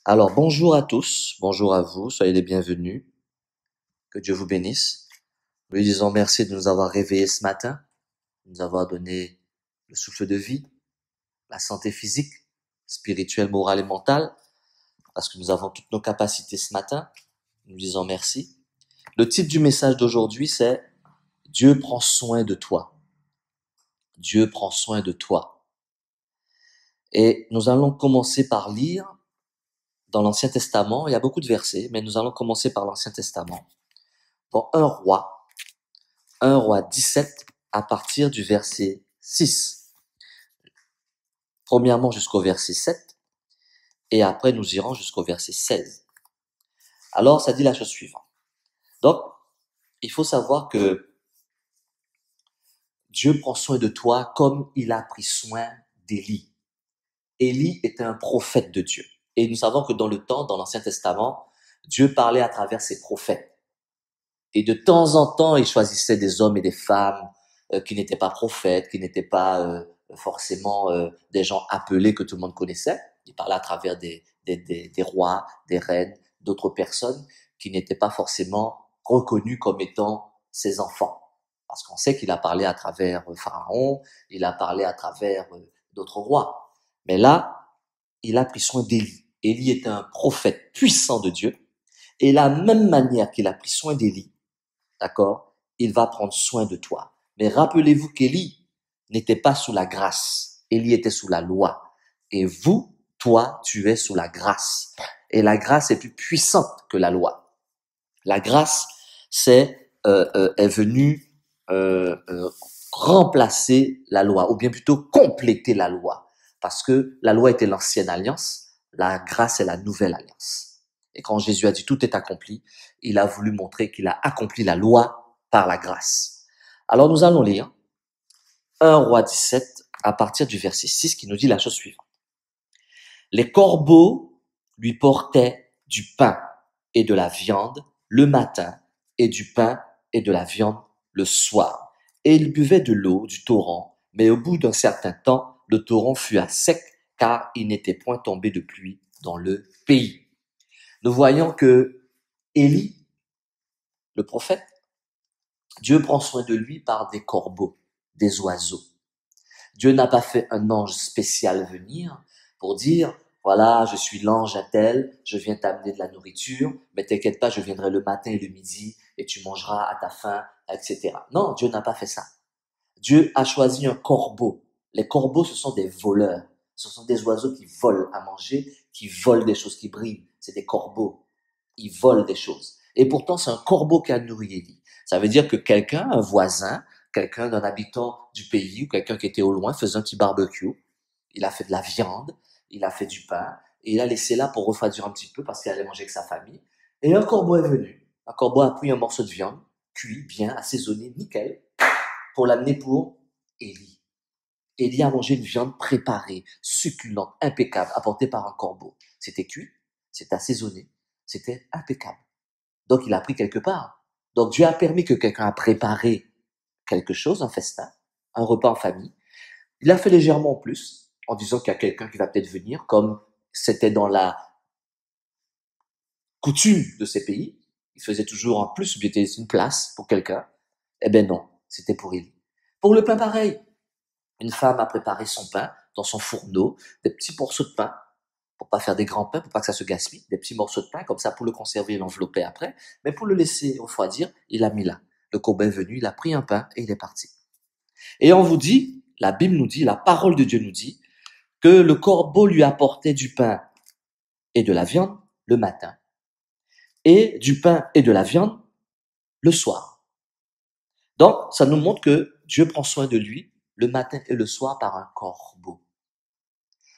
Alors, bonjour à tous, bonjour à vous, soyez les bienvenus, que Dieu vous bénisse. Nous lui disons merci de nous avoir réveillés ce matin, de nous avoir donné le souffle de vie, la santé physique, spirituelle, morale et mentale, parce que nous avons toutes nos capacités ce matin. Nous disons merci. Le titre du message d'aujourd'hui, c'est « Dieu prend soin de toi ». Dieu prend soin de toi. Et nous allons commencer par lire dans l'Ancien Testament, il y a beaucoup de versets, mais nous allons commencer par l'Ancien Testament. Dans 1 roi 17, à partir du verset 6. Premièrement jusqu'au verset 7, et après nous irons jusqu'au verset 16. Alors, ça dit la chose suivante. Donc, il faut savoir que Dieu prend soin de toi comme il a pris soin d'Élie. Élie était un prophète de Dieu. Et nous savons que dans le temps, dans l'Ancien Testament, Dieu parlait à travers ses prophètes. Et de temps en temps, il choisissait des hommes et des femmes qui n'étaient pas prophètes, qui n'étaient pas forcément des gens appelés que tout le monde connaissait. Il parlait à travers des rois, des reines, d'autres personnes qui n'étaient pas forcément reconnus comme étant ses enfants. Parce qu'on sait qu'il a parlé à travers Pharaon, il a parlé à travers d'autres rois. Mais là, il a pris soin d'Élie. Élie était un prophète puissant de Dieu. Et de la même manière qu'il a pris soin d'Élie, d'accord, il va prendre soin de toi. Mais rappelez-vous qu'Élie n'était pas sous la grâce. Élie était sous la loi. Et vous, toi, tu es sous la grâce. Et la grâce est plus puissante que la loi. La grâce, est venue remplacer la loi, ou bien plutôt compléter la loi. Parce que la loi était l'ancienne alliance, la grâce est la nouvelle alliance. Et quand Jésus a dit tout est accompli, il a voulu montrer qu'il a accompli la loi par la grâce. Alors nous allons lire 1 roi 17 à partir du verset 6 qui nous dit la chose suivante. Les corbeaux lui portaient du pain et de la viande le matin et du pain et de la viande le soir. Et il buvait de l'eau du torrent, mais au bout d'un certain temps, le torrent fut à sec car il n'était point tombé de pluie dans le pays. Nous voyons que Élie, le prophète, Dieu prend soin de lui par des corbeaux, des oiseaux. Dieu n'a pas fait un ange spécial venir pour dire, voilà, je suis l'ange tel, je viens t'amener de la nourriture, mais t'inquiète pas, je viendrai le matin et le midi et tu mangeras à ta faim, etc. Non, Dieu n'a pas fait ça. Dieu a choisi un corbeau. Les corbeaux, ce sont des voleurs. Ce sont des oiseaux qui volent à manger, qui volent des choses qui brillent. C'est des corbeaux. Ils volent des choses. Et pourtant, c'est un corbeau qui a nourri Élie. Ça veut dire que quelqu'un, un voisin, quelqu'un d'un habitant du pays ou quelqu'un qui était au loin faisait un petit barbecue. Il a fait de la viande, il a fait du pain et il a laissé là pour refroidir un petit peu parce qu'il allait manger avec sa famille. Et un corbeau est venu. Un corbeau a pris un morceau de viande, cuit, bien, assaisonné, nickel, pour l'amener pour Élie. Élie a mangé une viande préparée, succulente, impeccable, apportée par un corbeau. C'était cuit, c'était assaisonné, c'était impeccable. Donc, il a pris quelque part. Donc, Dieu a permis que quelqu'un a préparé quelque chose, un festin, un repas en famille. Il a fait légèrement en plus, en disant qu'il y a quelqu'un qui va peut-être venir, comme c'était dans la coutume de ces pays. Il faisait toujours en plus, il était une place pour quelqu'un. Eh ben non, c'était pour Élie. Pour le pain, pareil. Une femme a préparé son pain dans son fourneau, des petits morceaux de pain, pour pas faire des grands pains, pour pas que ça se gaspille, des petits morceaux de pain, comme ça, pour le conserver et l'envelopper après. Mais pour le laisser refroidir, il l'a mis là. Le corbeau est venu, il a pris un pain et il est parti. Et on vous dit, la Bible nous dit, la parole de Dieu nous dit, que le corbeau lui apportait du pain et de la viande le matin, et du pain et de la viande le soir. Donc, ça nous montre que Dieu prend soin de lui le matin et le soir par un corbeau.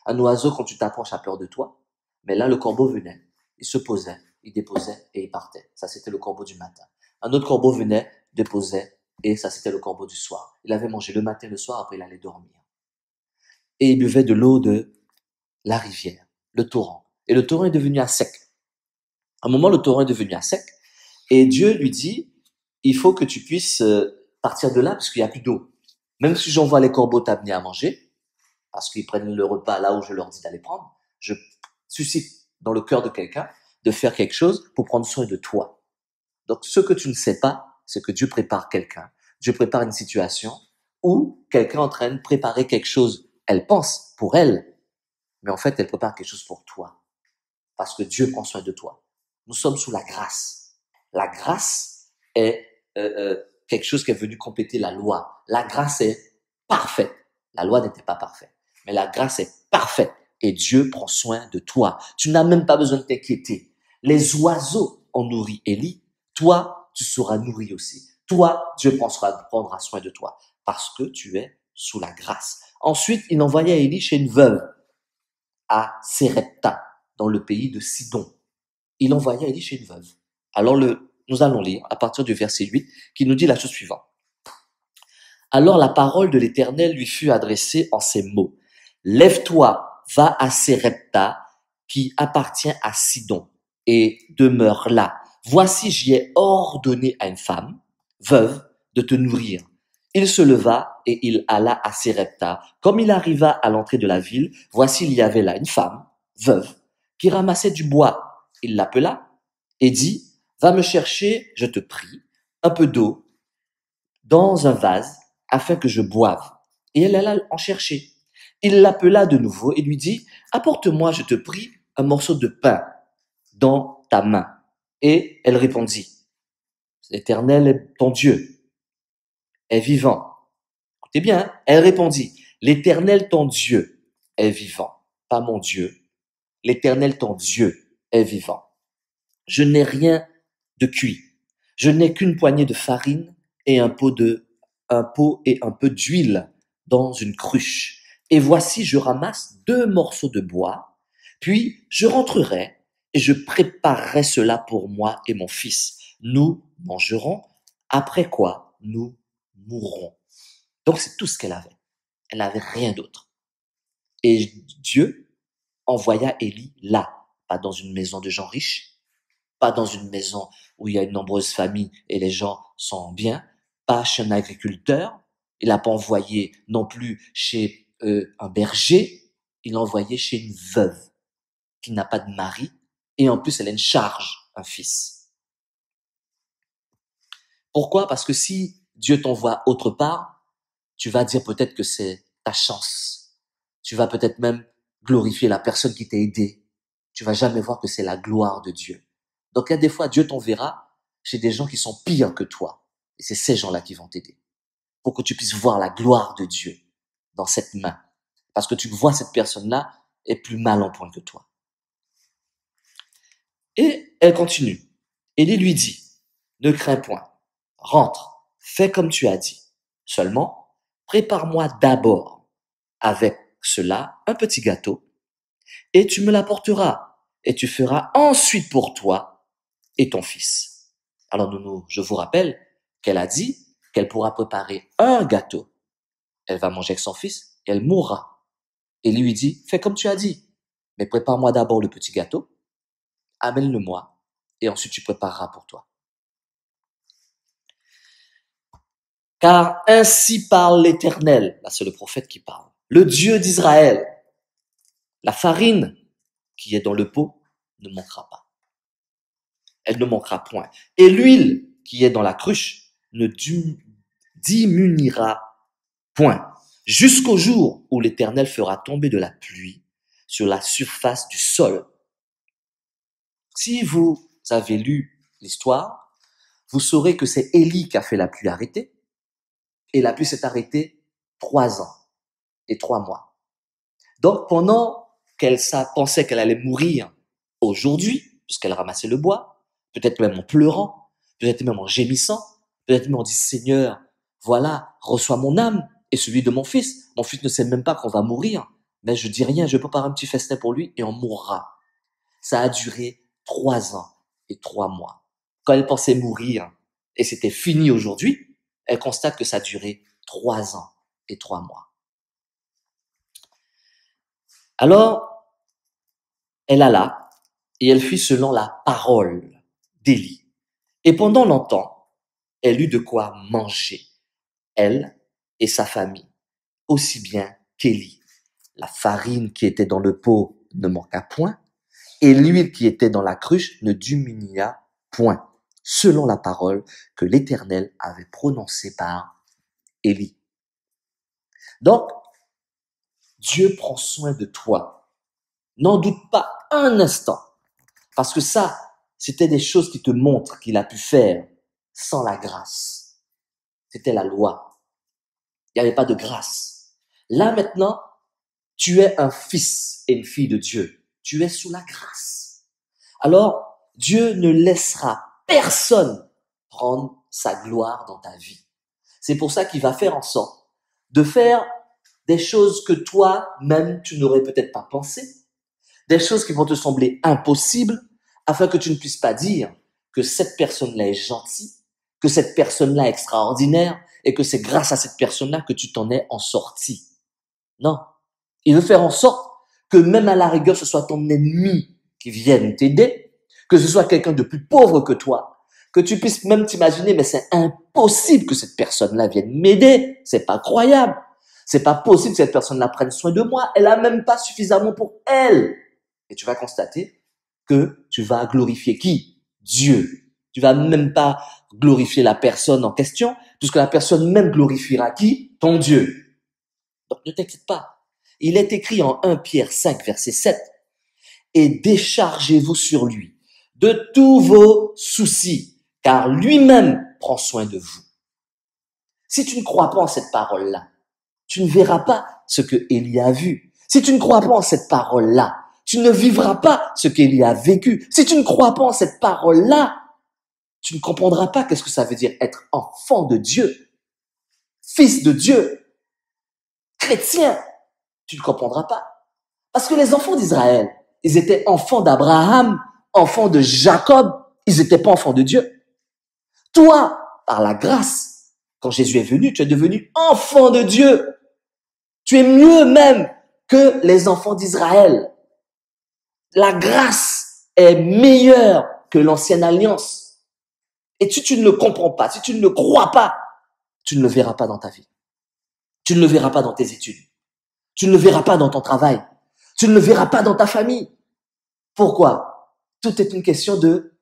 Un oiseau, quand tu t'approches, a peur de toi, mais là, le corbeau venait, il se posait, il déposait et il partait. Ça, c'était le corbeau du matin. Un autre corbeau venait, déposait, et ça, c'était le corbeau du soir. Il avait mangé le matin et le soir, après il allait dormir. Et il buvait de l'eau de la rivière, le torrent. Et le torrent est devenu à sec. À un moment, le torrent est devenu à sec, et Dieu lui dit, il faut que tu puisses partir de là, parce qu'il n'y a plus d'eau. Même si j'envoie les corbeaux t'amener à manger, parce qu'ils prennent le repas là où je leur dis d'aller prendre, je suscite dans le cœur de quelqu'un de faire quelque chose pour prendre soin de toi. Donc, ce que tu ne sais pas, c'est que Dieu prépare quelqu'un. Dieu prépare une situation où quelqu'un est en train de préparer quelque chose. Elle pense pour elle, mais en fait, elle prépare quelque chose pour toi. Parce que Dieu prend soin de toi. Nous sommes sous la grâce. La grâce est quelque chose qui est venu compléter la loi. La grâce est parfaite. La loi n'était pas parfaite, mais la grâce est parfaite et Dieu prend soin de toi. Tu n'as même pas besoin de t'inquiéter. Les oiseaux ont nourri Élie. Toi, tu seras nourri aussi. Toi, Dieu prendra soin de toi parce que tu es sous la grâce. Ensuite, il envoya Élie chez une veuve à Sérepta, dans le pays de Sidon. Il envoya Élie chez une veuve. Alors nous allons lire à partir du verset 8 qui nous dit la chose suivante. Alors la parole de l'Éternel lui fut adressée en ces mots. Lève-toi, va à Sérepta, qui appartient à Sidon, et demeure là. Voici, j'y ai ordonné à une femme, veuve, de te nourrir. Il se leva et il alla à Sérepta. Comme il arriva à l'entrée de la ville, voici, il y avait là une femme, veuve, qui ramassait du bois. Il l'appela et dit, va me chercher, je te prie, un peu d'eau dans un vase afin que je boive. Et elle alla en chercher. Il l'appela de nouveau et lui dit, apporte-moi, je te prie, un morceau de pain dans ta main. Et elle répondit, l'Éternel est ton Dieu, est vivant. Écoutez bien, hein? Elle répondit, l'Éternel ton Dieu est vivant, pas mon Dieu. L'Éternel ton Dieu est vivant. Je n'ai rien de cuit. Je n'ai qu'une poignée de farine et un pot et un peu d'huile dans une cruche. Et voici, je ramasse 2 morceaux de bois, puis je rentrerai et je préparerai cela pour moi et mon fils. Nous mangerons, après quoi nous mourrons. Donc c'est tout ce qu'elle avait. Elle n'avait rien d'autre. Et Dieu envoya Élie là, pas dans une maison de gens riches, pas dans une maison où il y a une nombreuse famille et les gens sont bien, pas chez un agriculteur, il n'a pas envoyé non plus chez un berger, il l'a envoyé chez une veuve qui n'a pas de mari et en plus elle a une charge, un fils. Pourquoi? Parce que si Dieu t'envoie autre part, tu vas dire peut-être que c'est ta chance. Tu vas peut-être même glorifier la personne qui t'a aidé. Tu vas jamais voir que c'est la gloire de Dieu. Donc, il y a des fois, Dieu t'enverra chez des gens qui sont pires que toi. Et c'est ces gens-là qui vont t'aider. Pour que tu puisses voir la gloire de Dieu dans cette main. Parce que tu vois cette personne-là est plus mal en point que toi. Et elle continue. Élie lui dit, ne crains point. Rentre. Fais comme tu as dit. Seulement, prépare-moi d'abord avec cela un petit gâteau et tu me l'apporteras et tu feras ensuite pour toi et ton fils. Alors je vous rappelle qu'elle a dit qu'elle pourra préparer un gâteau. Elle va manger avec son fils et elle mourra. Et lui dit, fais comme tu as dit, mais prépare-moi d'abord le petit gâteau, amène-le-moi et ensuite tu prépareras pour toi. Car ainsi parle l'Éternel, là c'est le prophète qui parle, le Dieu d'Israël. La farine qui est dans le pot ne manquera pas. Elle ne manquera point. Et l'huile qui est dans la cruche ne diminuera point. Jusqu'au jour où l'Éternel fera tomber de la pluie sur la surface du sol. Si vous avez lu l'histoire, vous saurez que c'est Élie qui a fait la pluie arrêter. Et la pluie s'est arrêtée 3 ans et 3 mois. Donc, pendant qu'elle pensait qu'elle allait mourir aujourd'hui, puisqu'elle ramassait le bois, peut-être même en pleurant, peut-être même en gémissant, peut-être même en disant, Seigneur, voilà, reçois mon âme et celui de mon fils. Mon fils ne sait même pas qu'on va mourir, mais je dis rien, je prépare un petit festin pour lui et on mourra. Ça a duré 3 ans et 3 mois. Quand elle pensait mourir et c'était fini aujourd'hui, elle constate que ça a duré 3 ans et 3 mois. Alors, elle alla et elle fit selon la parole d'Élie. Et pendant longtemps, elle eut de quoi manger, elle et sa famille, aussi bien qu'Élie. La farine qui était dans le pot ne manqua point, Et l'huile qui était dans la cruche ne diminua point, selon la parole que l'Éternel avait prononcée par Élie. Donc, Dieu prend soin de toi. N'en doute pas un instant. Parce que ça, c'était des choses qui te montrent qu'il a pu faire sans la grâce. C'était la loi. Il n'y avait pas de grâce. Là maintenant, tu es un fils et une fille de Dieu. Tu es sous la grâce. Alors, Dieu ne laissera personne prendre sa gloire dans ta vie. C'est pour ça qu'il va faire en sorte de faire des choses que toi-même tu n'aurais peut-être pas pensé, des choses qui vont te sembler impossibles, afin que tu ne puisses pas dire que cette personne-là est gentille, que cette personne-là est extraordinaire, et que c'est grâce à cette personne-là que tu t'en es en sorti. Non. Il veut faire en sorte que même à la rigueur, ce soit ton ennemi qui vienne t'aider, que ce soit quelqu'un de plus pauvre que toi, que tu puisses même t'imaginer, mais c'est impossible que cette personne-là vienne m'aider, c'est pas croyable, c'est pas possible que cette personne-là prenne soin de moi, elle a même pas suffisamment pour elle. Et tu vas constater que tu vas glorifier qui? Dieu. Tu vas même pas glorifier la personne en question, puisque la personne même glorifiera qui? Ton Dieu. Donc ne t'inquiète pas. Il est écrit en 1 Pierre 5, verset 7, « Et déchargez-vous sur lui de tous vos soucis, car lui-même prend soin de vous. » Si tu ne crois pas en cette parole-là, tu ne verras pas ce que Élie a vu. Si tu ne crois pas en cette parole-là, tu ne vivras pas ce qu'Élie a vécu. Si tu ne crois pas en cette parole-là, tu ne comprendras pas qu'est-ce que ça veut dire être enfant de Dieu, fils de Dieu, chrétien. Tu ne comprendras pas. Parce que les enfants d'Israël, ils étaient enfants d'Abraham, enfants de Jacob, ils n'étaient pas enfants de Dieu. Toi, par la grâce, quand Jésus est venu, tu es devenu enfant de Dieu. Tu es mieux même que les enfants d'Israël. La grâce est meilleure que l'ancienne alliance. Et si tu ne le comprends pas, si tu ne le crois pas, tu ne le verras pas dans ta vie. Tu ne le verras pas dans tes études. Tu ne le verras pas dans ton travail. Tu ne le verras pas dans ta famille. Pourquoi? Tout est une question de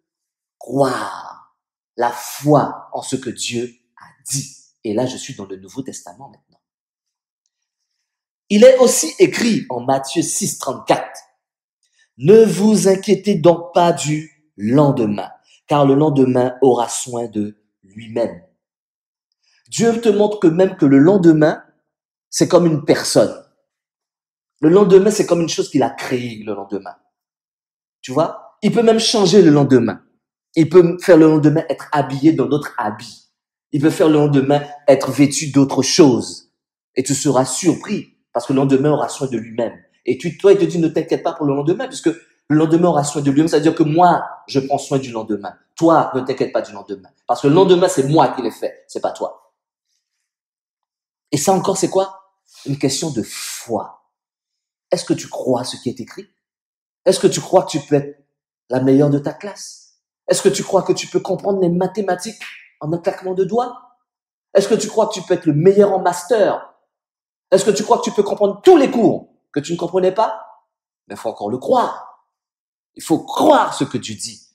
croire, la foi en ce que Dieu a dit. Et là, je suis dans le Nouveau Testament maintenant. Il est aussi écrit en Matthieu 6, 34. Ne vous inquiétez donc pas du lendemain, car le lendemain aura soin de lui-même. Dieu te montre que même que le lendemain, c'est comme une personne. Le lendemain, c'est comme une chose qu'il a créée le lendemain. Tu vois? Il peut même changer le lendemain. Il peut faire le lendemain être habillé dans d'autres habits. Il peut faire le lendemain être vêtu d'autre chose. Et tu seras surpris parce que le lendemain aura soin de lui-même. Et toi, il te dit, ne t'inquiète pas pour le lendemain, puisque le lendemain aura soin de lui-même. C'est-à-dire que moi, je prends soin du lendemain. Toi, ne t'inquiète pas du lendemain. Parce que le lendemain, c'est moi qui l'ai fait. C'est pas toi. Et ça encore, c'est quoi? Une question de foi. Est-ce que tu crois ce qui est écrit? Est-ce que tu crois que tu peux être la meilleure de ta classe? Est-ce que tu crois que tu peux comprendre les mathématiques en un claquement de doigts? Est-ce que tu crois que tu peux être le meilleur en master? Est-ce que tu crois que tu peux comprendre tous les cours que tu ne comprenais pas? Mais il faut encore le croire. Il faut croire ce que tu dis.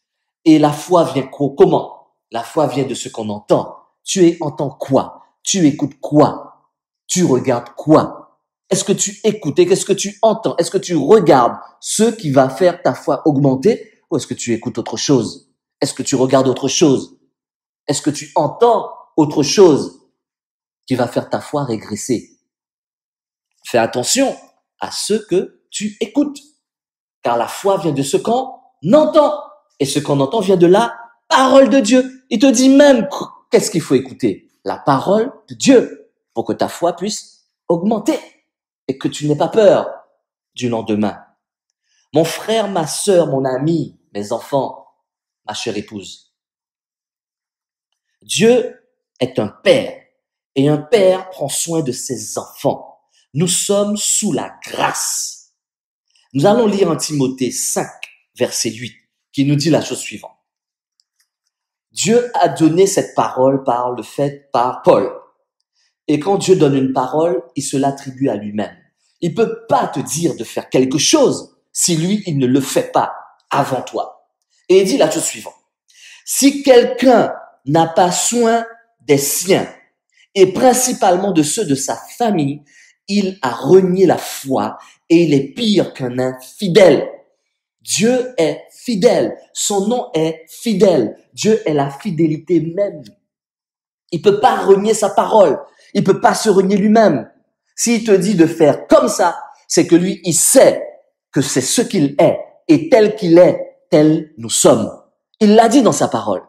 Et la foi vient comment? La foi vient de ce qu'on entend. Tu entends quoi? Tu écoutes quoi? Tu regardes quoi? Est-ce que tu écoutes et qu'est-ce que tu entends? Est-ce que tu regardes ce qui va faire ta foi augmenter ou est-ce que tu écoutes autre chose? Est-ce que tu regardes autre chose? Est-ce que tu entends autre chose qui va faire ta foi régresser? Fais attention à ce que tu écoutes, car la foi vient de ce qu'on entend et ce qu'on entend vient de la parole de Dieu. Il te dit même qu'est-ce qu'il faut écouter? La parole de Dieu pour que ta foi puisse augmenter et que tu n'aies pas peur du lendemain. Mon frère, ma sœur, mon ami, mes enfants, ma chère épouse. Dieu est un père et un père prend soin de ses enfants. Nous sommes sous la grâce. Nous allons lire en Timothée 5, verset 8, qui nous dit la chose suivante. Dieu a donné cette parole par Paul. Et quand Dieu donne une parole, il se l'attribue à lui-même. Il peut pas te dire de faire quelque chose si lui, il ne le fait pas. avant toi. Et il dit la chose suivante. Si quelqu'un n'a pas soin des siens, et principalement de ceux de sa famille, il a renié la foi et il est pire qu'un infidèle. Dieu est fidèle. Son nom est fidèle. Dieu est la fidélité même. Il peut pas renier sa parole. Il peut pas se renier lui-même. S'il te dit de faire comme ça, c'est que lui, il sait que c'est ce qu'il est. Et tel qu'il est, tel nous sommes. Il l'a dit dans sa parole.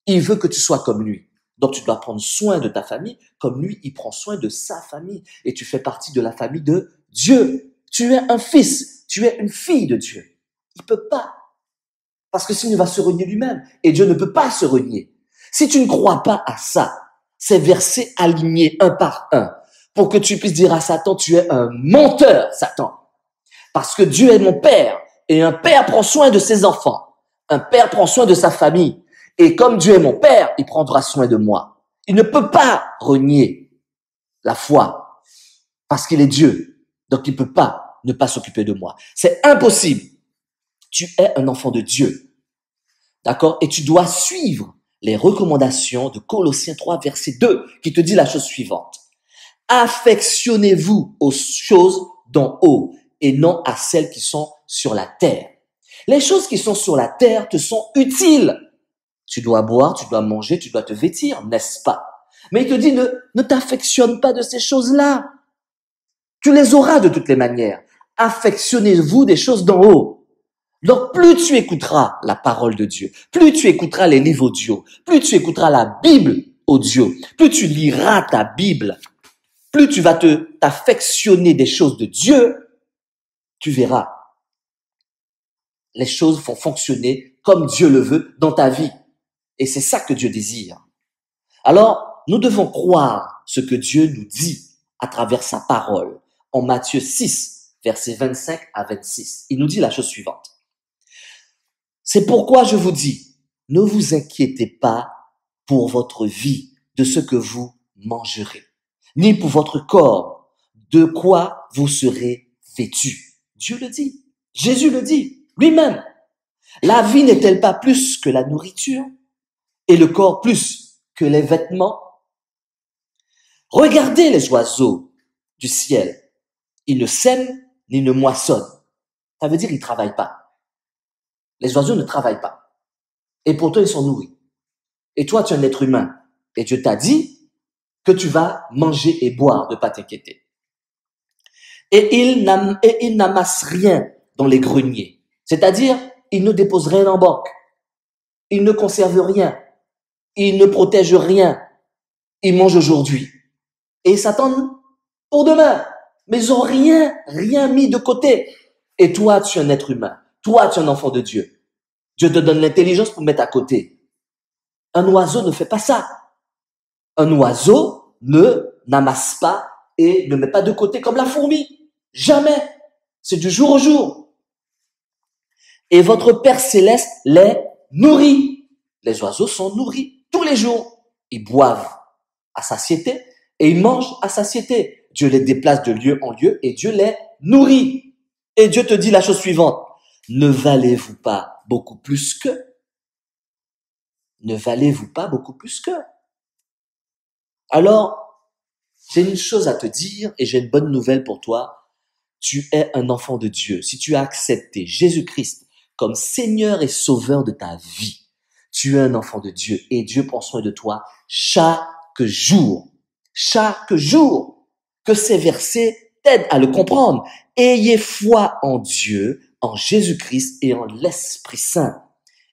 Il veut que tu sois comme lui. Donc tu dois prendre soin de ta famille comme lui, il prend soin de sa famille. Et tu fais partie de la famille de Dieu. Tu es un fils, tu es une fille de Dieu. Il peut pas. Parce que sinon il va se renier lui-même. Et Dieu ne peut pas se renier. Si tu ne crois pas à ça, ces versets alignés un par un, pour que tu puisses dire à Satan, tu es un menteur, Satan. Parce que Dieu est mon père. Et un père prend soin de ses enfants. Un père prend soin de sa famille. Et comme Dieu est mon père, il prendra soin de moi. Il ne peut pas renier la foi parce qu'il est Dieu. Donc il ne peut pas ne pas s'occuper de moi. C'est impossible. Tu es un enfant de Dieu. D'accord? Et tu dois suivre les recommandations de Colossiens 3, verset 2, qui te dit la chose suivante. Affectionnez-vous aux choses d'en haut et non à celles qui sont sur la terre. Les choses qui sont sur la terre te sont utiles. Tu dois boire, tu dois manger, tu dois te vêtir, n'est-ce pas? Mais il te dit, ne t'affectionne pas de ces choses-là. Tu les auras de toutes les manières. Affectionnez-vous des choses d'en haut. Donc, plus tu écouteras la parole de Dieu, plus tu écouteras les livres audio, plus tu écouteras la Bible audio, plus tu liras ta Bible, plus tu vas t'affectionner des choses de Dieu, tu verras. Les choses vont fonctionner comme Dieu le veut dans ta vie. Et c'est ça que Dieu désire. Alors, nous devons croire ce que Dieu nous dit à travers sa parole. En Matthieu 6, versets 25 à 26, il nous dit la chose suivante. C'est pourquoi je vous dis, ne vous inquiétez pas pour votre vie de ce que vous mangerez, ni pour votre corps de quoi vous serez vêtus. Dieu le dit. Jésus le dit lui-même. La vie n'est-elle pas plus que la nourriture et le corps plus que les vêtements? Regardez les oiseaux du ciel. Ils ne sèment ni ne moissonnent. Ça veut dire qu'ils ne travaillent pas. Les oiseaux ne travaillent pas. Et pourtant, ils sont nourris. Et toi, tu es un être humain. Et Dieu t'a dit que tu vas manger et boire, ne pas t'inquiéter. Et ils n'amassent rien dans les greniers. C'est-à-dire, ils ne déposent rien en banque. Ils ne conservent rien. Ils ne protègent rien. Ils mangent aujourd'hui. Et ils s'attendent pour demain. Mais ils n'ont rien mis de côté. Et toi, tu es un être humain. Toi, tu es un enfant de Dieu. Dieu te donne l'intelligence pour mettre à côté. Un oiseau ne fait pas ça. Un oiseau n'amasse pas et ne met pas de côté comme la fourmi. Jamais. C'est du jour au jour. Et votre Père Céleste les nourrit. Les oiseaux sont nourris tous les jours. Ils boivent à satiété et ils mangent à satiété. Dieu les déplace de lieu en lieu et Dieu les nourrit. Et Dieu te dit la chose suivante. Ne valez-vous pas beaucoup plus qu'eux? Ne valez-vous pas beaucoup plus qu'eux? Alors, j'ai une chose à te dire et j'ai une bonne nouvelle pour toi. Tu es un enfant de Dieu. Si tu as accepté Jésus-Christ comme Seigneur et Sauveur de ta vie, tu es un enfant de Dieu et Dieu prend soin de toi chaque jour. Chaque jour. Que ces versets t'aident à le comprendre. Ayez foi en Dieu, en Jésus-Christ et en l'Esprit Saint.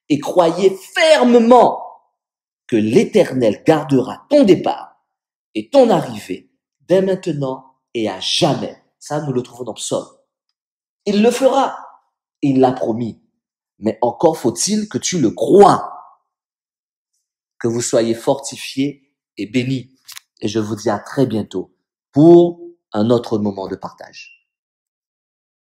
Et croyez fermement que l'Éternel gardera ton départ et ton arrivée dès maintenant et à jamais. Ça, nous le trouvons dans Psaume. Il le fera. Il l'a promis. Mais encore faut-il que tu le crois. Que vous soyez fortifiés et bénis. Et je vous dis à très bientôt pour un autre moment de partage.